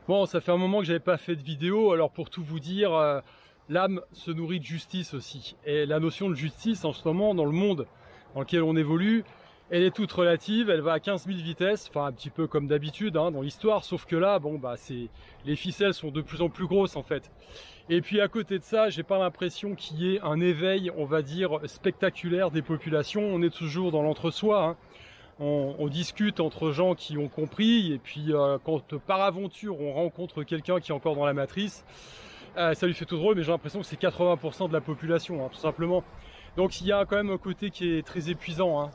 Bon, ça fait un moment que j'avais pas fait de vidéo, alors pour tout vous dire, l'âme se nourrit de justice aussi. Et la notion de justice en ce moment, dans le monde dans lequel on évolue, elle est toute relative, elle va à 15 000 vitesses, enfin un petit peu comme d'habitude hein, dans l'histoire, sauf que là, bon bah les ficelles sont de plus en plus grosses en fait. Et puis à côté de ça, j'ai pas l'impression qu'il y ait un éveil, on va dire, spectaculaire des populations. On est toujours dans l'entre-soi, hein. On discute entre gens qui ont compris, et puis quand par aventure on rencontre quelqu'un qui est encore dans la matrice, ça lui fait tout drôle, mais j'ai l'impression que c'est 80% de la population, hein, tout simplement. Donc il y a quand même un côté qui est très épuisant, hein.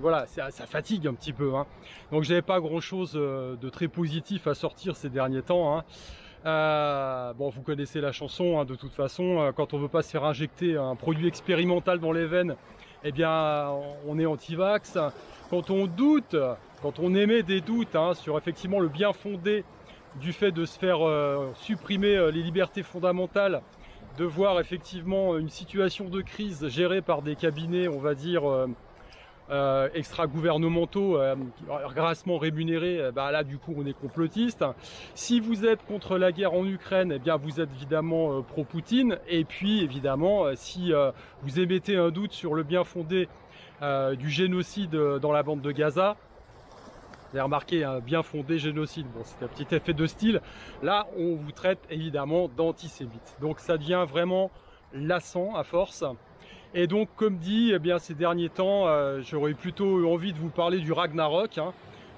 Voilà, ça fatigue un petit peu, hein. Donc j'avais pas grand chose de très positif à sortir ces derniers temps, hein. Bon, vous connaissez la chanson, hein, de toute façon, quand on veut pas se faire injecter un produit expérimental dans les veines, eh bien on est anti-vax. Quand on doute, quand on émet des doutes hein, sur effectivement le bien fondé du fait de se faire supprimer les libertés fondamentales, de voir effectivement une situation de crise gérée par des cabinets, on va dire, extra-gouvernementaux, grassement rémunérés, bah là du coup on est complotiste. Si vous êtes contre la guerre en Ukraine, eh bien vous êtes évidemment pro-Poutine. Et puis évidemment, si vous émettez un doute sur le bien fondé du génocide dans la bande de Gaza, vous avez remarqué un bien fondé génocide, bon c'est un petit effet de style, là on vous traite évidemment d'antisémite. Donc ça devient vraiment lassant à force. Et donc comme dit, eh bien ces derniers temps, j'aurais plutôt envie de vous parler du Ragnarok, hein,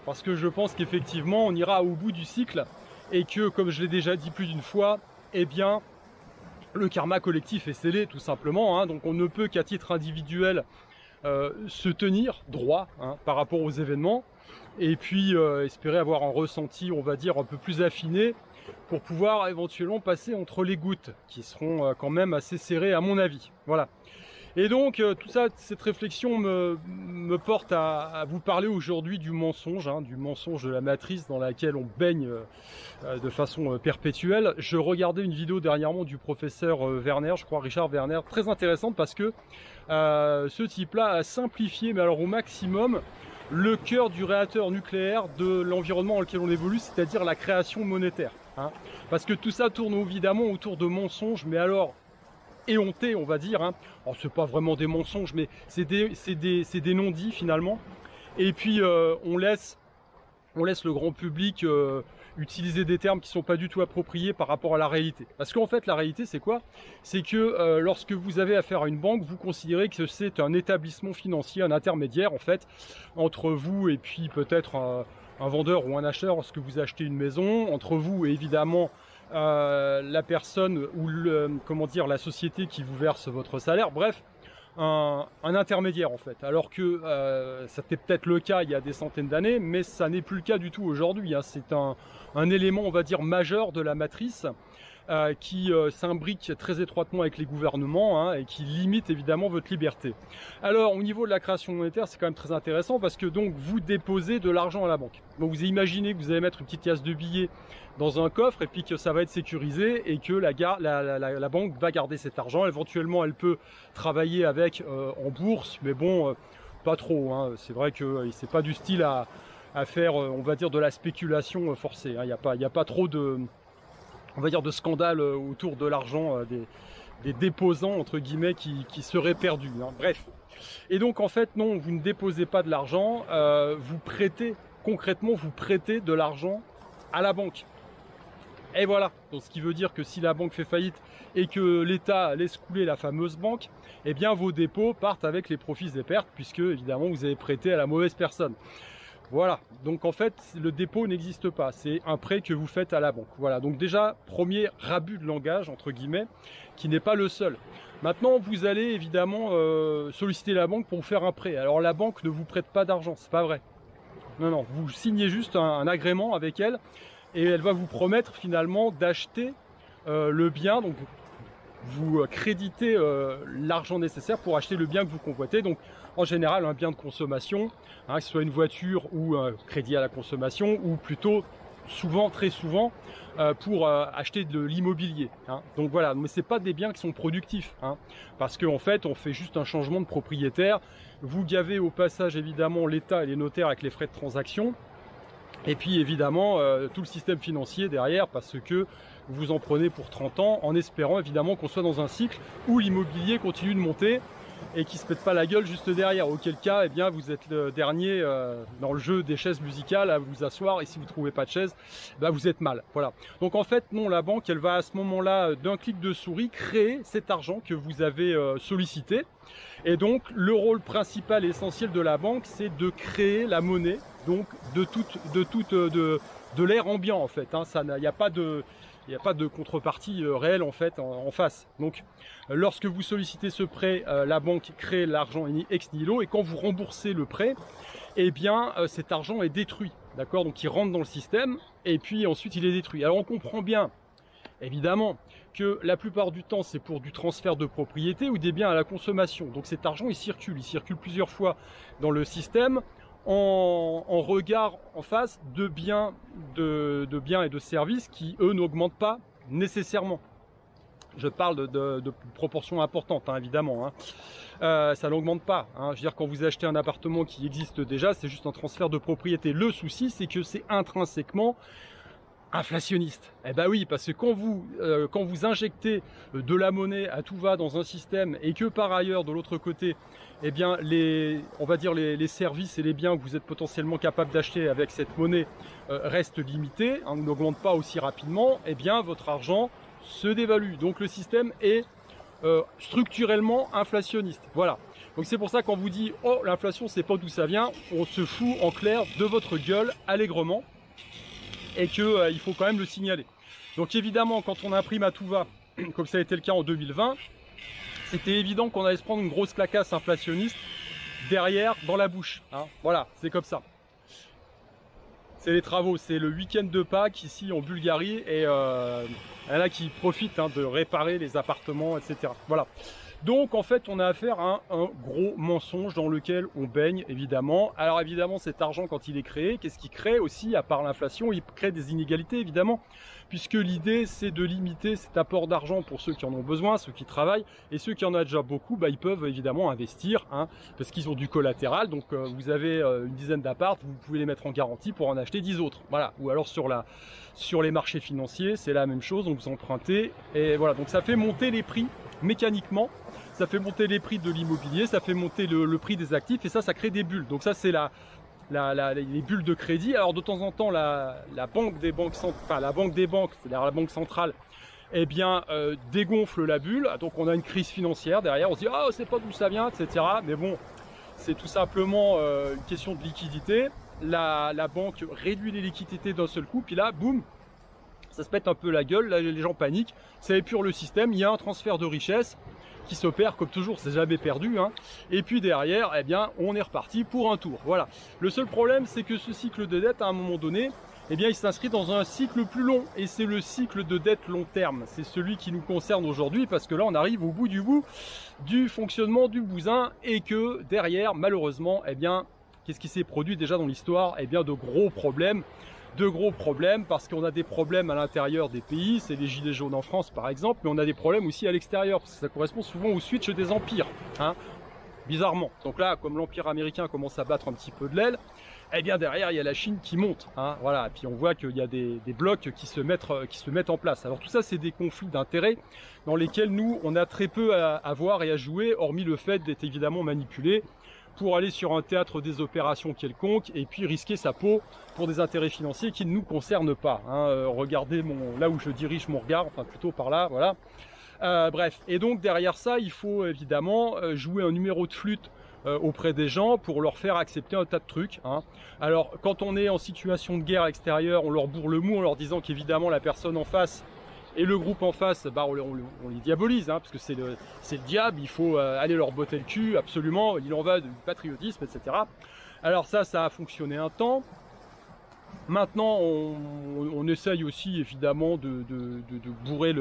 parce que je pense qu'effectivement on ira au bout du cycle, et que comme je l'ai déjà dit plus d'une fois, eh bien le karma collectif est scellé tout simplement, hein, donc on ne peut qu'à titre individuel se tenir droit hein, par rapport aux événements, et puis espérer avoir un ressenti, on va dire, un peu plus affiné pour pouvoir éventuellement passer entre les gouttes, qui seront quand même assez serrées à mon avis. Voilà. Et donc tout ça, cette réflexion me porte à vous parler aujourd'hui du mensonge, hein, du mensonge de la matrice dans laquelle on baigne de façon perpétuelle. Je regardais une vidéo dernièrement du professeur Werner, je crois Richard Werner, très intéressante parce que ce type-là a simplifié, mais alors au maximum, le cœur du réacteur nucléaire de l'environnement dans lequel on évolue, c'est-à-dire la création monétaire, hein. Parce que tout ça tourne évidemment autour de mensonges, mais alors éhontés, on va dire, hein. Alors c'est pas vraiment des mensonges, mais c'est des non-dits finalement. Et puis on laisse le grand public utiliser des termes qui sont pas du tout appropriés par rapport à la réalité. Parce qu'en fait la réalité c'est quoi? C'est que lorsque vous avez affaire à une banque, vous considérez que c'est un établissement financier, un intermédiaire en fait, entre vous et puis peut-être un vendeur ou un acheteur lorsque vous achetez une maison, entre vous et évidemment la personne ou comment dire, la société qui vous verse votre salaire, bref, un intermédiaire en fait. Alors que ça était peut-être le cas il y a des centaines d'années, mais ça n'est plus le cas du tout aujourd'hui, hein. C'est un élément, on va dire, majeur de la matrice qui s'imbrique très étroitement avec les gouvernements, hein, et qui limite évidemment votre liberté. Alors au niveau de la création monétaire, c'est quand même très intéressant parce que donc vous déposez de l'argent à la banque. Donc vous imaginez que vous allez mettre une petite pièce de billets dans un coffre et puis que ça va être sécurisé et que la banque va garder cet argent. Éventuellement elle peut travailler avec en bourse, mais bon pas trop, hein. C'est vrai que c'est pas du style à faire on va dire de la spéculation forcée, hein. Il y a pas trop de, on va dire, de scandale autour de l'argent des déposants entre guillemets qui seraient perdus, hein. Bref. Et donc en fait non, vous ne déposez pas de l'argent, vous prêtez, concrètement vous prêtez de l'argent à la banque. Et voilà, donc ce qui veut dire que si la banque fait faillite et que l'État laisse couler la fameuse banque, eh bien vos dépôts partent avec les profits et pertes, puisque évidemment vous avez prêté à la mauvaise personne. Voilà, donc en fait le dépôt n'existe pas, c'est un prêt que vous faites à la banque. Voilà, donc déjà premier rabus de langage entre guillemets, qui n'est pas le seul. Maintenant vous allez évidemment solliciter la banque pour vous faire un prêt. Alors la banque ne vous prête pas d'argent, c'est pas vrai. Non, non, vous signez juste un agrément avec elle et elle va vous promettre finalement d'acheter le bien, donc vous créditez l'argent nécessaire pour acheter le bien que vous convoitez. Donc en général un bien de consommation, hein, que ce soit une voiture ou un crédit à la consommation, ou plutôt souvent, très souvent, pour acheter de l'immobilier, hein. Donc voilà, mais c'est pas des biens qui sont productifs, hein, parce qu'en fait on fait juste un changement de propriétaire. Vous gavez au passage évidemment l'État et les notaires avec les frais de transaction. Et puis évidemment tout le système financier derrière, parce que vous en prenez pour 30 ans en espérant évidemment qu'on soit dans un cycle où l'immobilier continue de monter et qui se pète pas la gueule juste derrière, auquel cas eh bien vous êtes le dernier dans le jeu des chaises musicales à vous asseoir, et si vous trouvez pas de chaise, bah vous êtes mal. Voilà. Donc en fait non, la banque elle va à ce moment-là d'un clic de souris créer cet argent que vous avez sollicité, et donc le rôle principal et essentiel de la banque, c'est de créer la monnaie, donc de l'air ambiant en fait, hein. Ça, il n'y a pas de contrepartie réelle en fait en face. Donc lorsque vous sollicitez ce prêt, la banque crée l'argent ex nihilo, et quand vous remboursez le prêt, eh bien cet argent est détruit, d'accord? Donc il rentre dans le système et puis ensuite il est détruit. Alors on comprend bien évidemment que la plupart du temps c'est pour du transfert de propriété ou des biens à la consommation. Donc cet argent il circule plusieurs fois dans le système en regard en face de biens et de services qui eux n'augmentent pas nécessairement. Je parle de proportions importantes hein, évidemment, hein. Ça n'augmente pas, hein. Je veux dire, quand vous achetez un appartement qui existe déjà, c'est juste un transfert de propriété. Le souci c'est que c'est intrinsèquement inflationniste. Eh ben oui, parce que quand vous injectez de la monnaie à tout va dans un système, et que par ailleurs de l'autre côté, eh bien on va dire les services et les biens que vous êtes potentiellement capable d'acheter avec cette monnaie restent limités, hein, n'augmentent pas aussi rapidement, eh bien votre argent se dévalue. Donc le système est structurellement inflationniste. Voilà. Donc c'est pour ça qu'on vous dit oh l'inflation c'est pas d'où ça vient, on se fout en clair de votre gueule allègrement, et que il faut quand même le signaler. Donc évidemment quand on imprime à tout va, comme ça a été le cas en 2020, c'était évident qu'on allait se prendre une grosse clacasse inflationniste derrière dans la bouche, hein. Voilà, c'est comme ça. C'est les travaux, c'est le week-end de Pâques ici en Bulgarie, et il y en a qui profitent hein, de réparer les appartements, etc. Voilà. Donc en fait on a affaire à un gros mensonge dans lequel on baigne évidemment. Alors évidemment cet argent quand il est créé, qu'est-ce qu'il crée aussi à part l'inflation? Il crée des inégalités évidemment, puisque l'idée c'est de limiter cet apport d'argent pour ceux qui en ont besoin, ceux qui travaillent, et ceux qui en ont déjà beaucoup, bah, ils peuvent évidemment investir hein, parce qu'ils ont du collatéral. Donc vous avez une dizaine d'appart, vous pouvez les mettre en garantie pour en acheter 10 autres. Voilà. Ou alors sur les marchés financiers c'est la même chose, donc vous empruntez, et voilà. Donc ça fait monter les prix mécaniquement, ça fait monter les prix de l'immobilier, ça fait monter le prix des actifs, et ça crée des bulles. Donc ça c'est les bulles de crédit. Alors de temps en temps la banque des banques, c'est-à-dire la banque centrale, eh bien dégonfle la bulle, donc on a une crise financière derrière, on se dit ah c'est pas d'où ça vient, etc. Mais bon, c'est tout simplement une question de liquidité. La banque réduit les liquidités d'un seul coup, puis là boum, ça se pète un peu la gueule, là, les gens paniquent, ça épure le système, il y a un transfert de richesse qui s'opère, comme toujours, c'est jamais perdu, hein. Et puis derrière, eh bien, on est reparti pour un tour. Voilà. Le seul problème, c'est que ce cycle de dette, à un moment donné, eh bien, il s'inscrit dans un cycle plus long, et c'est le cycle de dette long terme. C'est celui qui nous concerne aujourd'hui, parce que là, on arrive au bout du fonctionnement du bousin, et que derrière, malheureusement, eh bien, qu'est-ce qui s'est produit déjà dans l'histoire? Eh bien, de gros problèmes, parce qu'on a des problèmes à l'intérieur des pays, c'est les gilets jaunes en France par exemple, mais on a des problèmes aussi à l'extérieur, parce que ça correspond souvent au switch des empires, hein, bizarrement. Donc là, comme l'empire américain commence à battre un petit peu de l'aile, eh bien derrière il y a la Chine qui monte, hein, voilà. Et puis on voit qu'il y a des blocs qui se mettent en place. Alors tout ça c'est des conflits d'intérêts dans lesquels nous on a très peu à voir et à jouer, hormis le fait d'être évidemment manipulé pour aller sur un théâtre des opérations quelconque et puis risquer sa peau pour des intérêts financiers qui ne nous concernent pas, hein. Regardez là où je dirige mon regard, enfin plutôt par là, voilà. Bref, et donc derrière ça, il faut évidemment jouer un numéro de flûte auprès des gens pour leur faire accepter un tas de trucs, hein. Alors quand on est en situation de guerre extérieure, on leur bourre le mou en leur disant qu'évidemment la personne en face et le groupe en face, bah on les diabolise, hein, parce que c'est le diable, il faut aller leur botter le cul, absolument, il en va du patriotisme, etc. Alors ça a fonctionné un temps. Maintenant, on essaye aussi évidemment de bourrer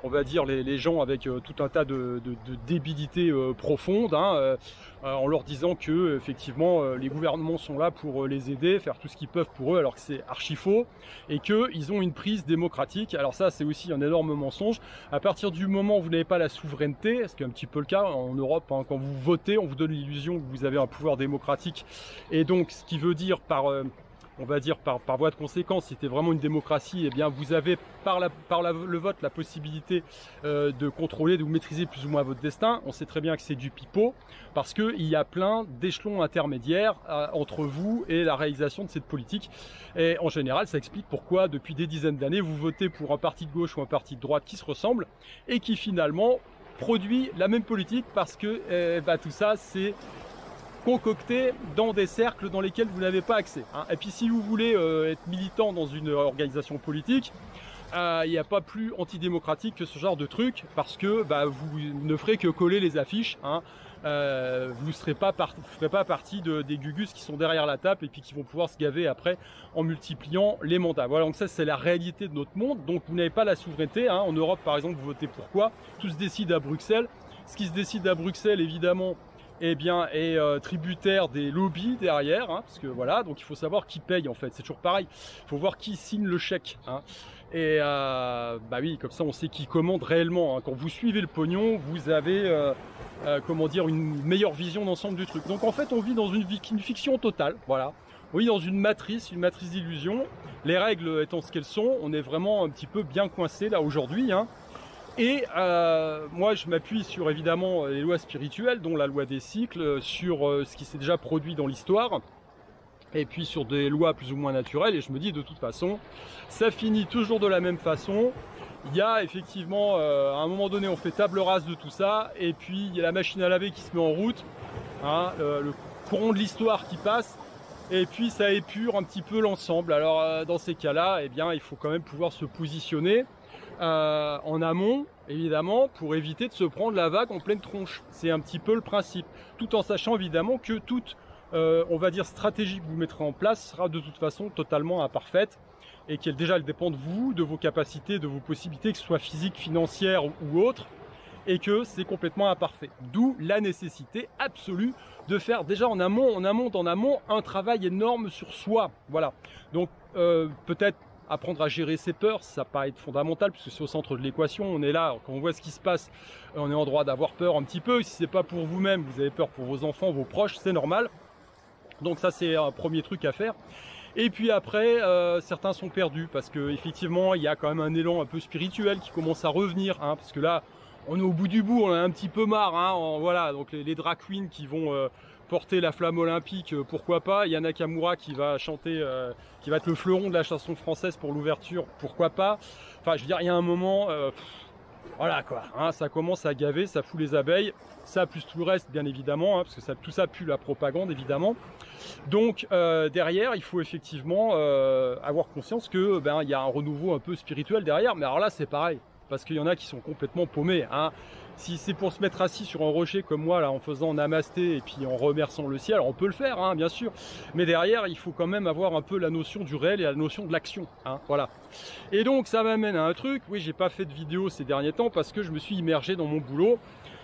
on va dire les gens avec tout un tas de débilités profondes, hein, en leur disant que effectivement les gouvernements sont là pour les aider, faire tout ce qu'ils peuvent pour eux, alors que c'est archi faux, et qu'ils ont une prise démocratique. Alors ça c'est aussi un énorme mensonge. À partir du moment où vous n'avez pas la souveraineté, ce qui est un petit peu le cas en Europe, hein, quand vous votez, on vous donne l'illusion que vous avez un pouvoir démocratique, et donc ce qui veut dire on va dire par voie de conséquence, si c'était vraiment une démocratie, eh bien vous avez le vote la possibilité de contrôler, de vous maîtriser plus ou moins votre destin. On sait très bien que c'est du pipeau, parce qu'il y a plein d'échelons intermédiaires entre vous et la réalisation de cette politique. Et en général, ça explique pourquoi depuis des dizaines d'années, vous votez pour un parti de gauche ou un parti de droite qui se ressemble, et qui finalement produit la même politique, parce que tout ça, c'est concocté dans des cercles dans lesquels vous n'avez pas accès. Et puis si vous voulez être militant dans une organisation politique, il n'y a pas plus antidémocratique que ce genre de truc, parce que vous ne ferez que coller les affiches. Vous ne ferez pas partie des gugus qui sont derrière la table et puis qui vont pouvoir se gaver après en multipliant les mandats. Voilà, donc ça c'est la réalité de notre monde. Donc vous n'avez pas la souveraineté. En Europe par exemple, vous votez pour quoi? Tout se décide à Bruxelles. Ce qui se décide à Bruxelles, évidemment, est tributaire des lobbies derrière, parce que voilà, donc il faut savoir qui paye en fait. C'est toujours pareil. Il faut voir qui signe le chèque. Et oui, comme ça on sait qui commande réellement. Quand vous suivez le pognon, vous avez une meilleure vision d'ensemble du truc. Donc en fait on vit dans une fiction totale, voilà. On vit dans une matrice d'illusion. Les règles étant ce qu'elles sont, on est vraiment un petit peu bien coincé là aujourd'hui. Et moi je m'appuie sur évidemment les lois spirituelles, dont la loi des cycles, sur ce qui s'est déjà produit dans l'histoire, et puis sur des lois plus ou moins naturelles, et je me dis de toute façon, ça finit toujours de la même façon. Il y a effectivement, à un moment donné, on fait table rase de tout ça, et puis il y a la machine à laver qui se met en route, le courant de l'histoire qui passe, et puis ça épure un petit peu l'ensemble. Alors dans ces cas-là, eh bien, il faut quand même pouvoir se positionner en amont, évidemment, pour éviter de se prendre la vague en pleine tronche. C'est un petit peu le principe, tout en sachant évidemment que toute on va dire stratégie que vous mettrez en place sera de toute façon totalement imparfaite, et qu'elle déjà elle dépend de vous, de vos capacités, de vos possibilités, que ce soit physiques, financières ou autres, et que c'est complètement imparfait. D'où la nécessité absolue de faire déjà en amont, un travail énorme sur soi. Voilà. Donc peut-être apprendre à gérer ses peurs, ça paraît être fondamental, puisque c'est au centre de l'équation. On est là, quand on voit ce qui se passe, on est en droit d'avoir peur un petit peu. Si c'est pas pour vous-même, vous avez peur pour vos enfants, vos proches, c'est normal. Donc ça c'est un premier truc à faire. Et puis après, certains sont perdus, parce que effectivement il y a quand même un élan un peu spirituel qui commence à revenir, parce que là on est au bout du bout, on a un petit peu marre, voilà. Donc les drag queens qui vont porter la flamme olympique, pourquoi pas. Yana Nakamura qui va chanter, qui va être le fleuron de la chanson française pour l'ouverture, pourquoi pas. Enfin je veux dire, il y a un moment, voilà quoi, ça commence à gaver, ça fout les abeilles, ça plus tout le reste bien évidemment, parce que tout ça pue la propagande évidemment. Donc derrière il faut effectivement avoir conscience que il y a un renouveau un peu spirituel derrière. Mais alors là c'est pareil, parce qu'il y en a qui sont complètement paumés. Si c'est pour se mettre assis sur un rocher comme moi là, en faisant namasté et puis en remerciant le ciel, alors on peut le faire, bien sûr, mais derrière il faut quand même avoir un peu la notion du réel et la notion de l'action, voilà. Et donc ça m'amène à un truc. Oui, j'ai pas fait de vidéo ces derniers temps parce que je me suis immergé dans mon boulot.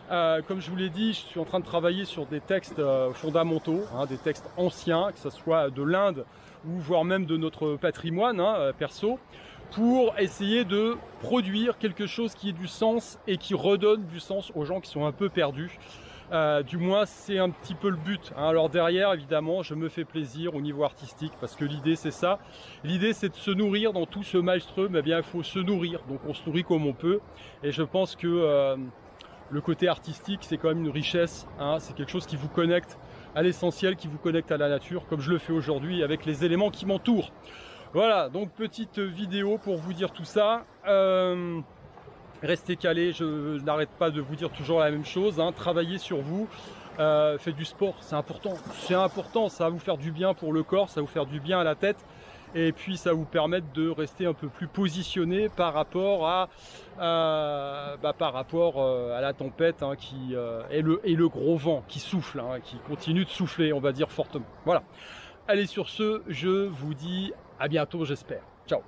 Comme je vous l'ai dit, je suis en train de travailler sur des textes fondamentaux, des textes anciens, que ce soit de l'Inde ou voire même de notre patrimoine perso, pour essayer de produire quelque chose qui ait du sens et qui redonne du sens aux gens qui sont un peu perdus. Du moins c'est un petit peu le but. Alors derrière évidemment je me fais plaisir au niveau artistique, parce que l'idée c'est ça. L'idée c'est de se nourrir dans tout ce maelstrom. Eh bien il faut se nourrir, donc on se nourrit comme on peut. Et je pense que le côté artistique c'est quand même une richesse, c'est quelque chose qui vous connecte à l'essentiel, qui vous connecte à la nature, comme je le fais aujourd'hui avec les éléments qui m'entourent. Voilà, donc petite vidéo pour vous dire tout ça. Restez calés, je n'arrête pas de vous dire toujours la même chose, travaillez sur vous, faites du sport, c'est important, ça va vous faire du bien pour le corps, ça va vous faire du bien à la tête, et puis ça va vous permettre de rester un peu plus positionné par rapport à la tempête et le gros vent qui souffle, qui continue de souffler, on va dire fortement. Voilà. Allez, sur ce, je vous dis à bientôt, j'espère. Ciao.